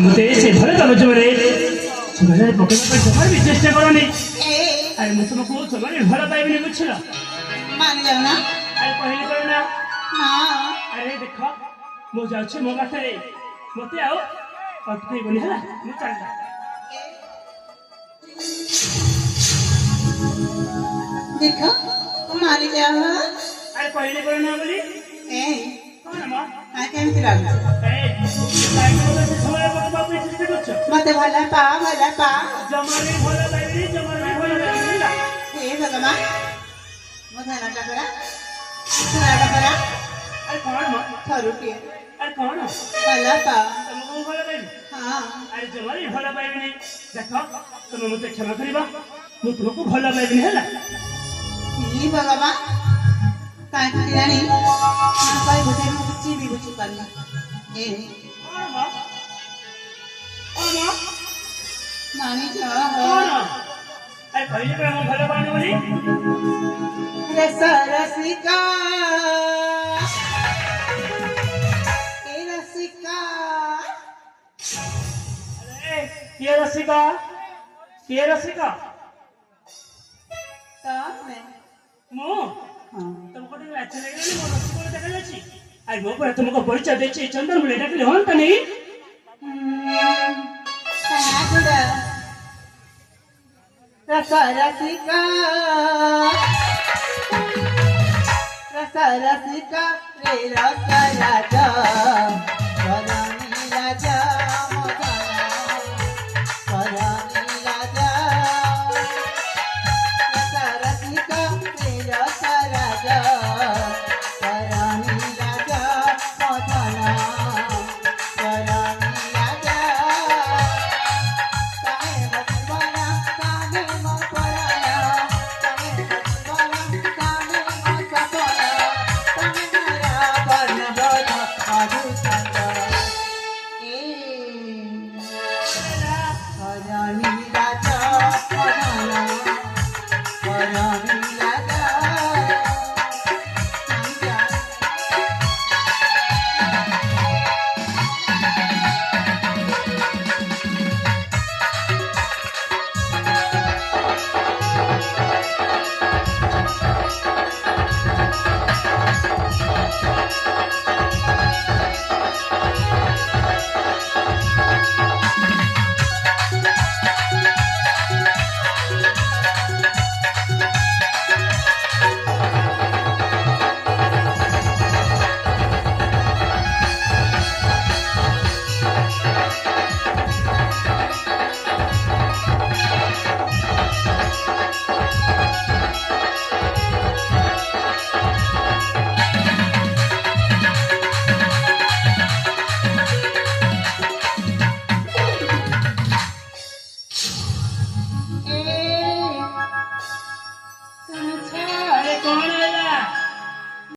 मुझे से भले तब जमरे सुबह पकड़ पर जमा भी चेष्टा करनी अरे मैं तुमको जमाने भला पाई भी नहीं बुझला मान जाओ ना अरे पहले करो ना हाँ अरे देखो मो जाउछि मो गाथरे मते आओ अटके बनी हला मु चल जा देखो मारी जाओ अरे पहले करो ना बोली ए कौन मां आ केमती लागु ए काय बोले से समय पकड़ पे चेष्टा करछ मते भला पा जमाने भला पाई जमाने भला पाई हे भगवान मते ना टकरा सुना टकरा अरे कौन मां थरू के अरे कौन भला पा तुमको भला पाई हाँ अरे जमाने भला पाई नहीं देखो तुम मते क्षमा करिबा मु तुमको भला पाई नहीं हला ई भगवान काय किरानी ना काय बुझे मु किछि भी बुझी पानी ए कौन मां मानी जा कौन अरे पहले पे हम भला पानी बोली रसिका ए रसिका अरे ये रसिका तब मैं मु हाँ तुमको तो अच्छा लगेगा नहीं मोर को देखा जाची आई मो पर तुमको परिचय देछि चंदन मुले डाकले होन त नहीं कनाडा रसिका रे राजा रानी राजा रानी राजा रसिका रे राजा रानी राजा रानी राजा काहे बचपना काहे मपराया काहे बचपना काहे मसपना काहे माया बन बन आधु संग ए रानी राजा रानी राजा अरे कौन आया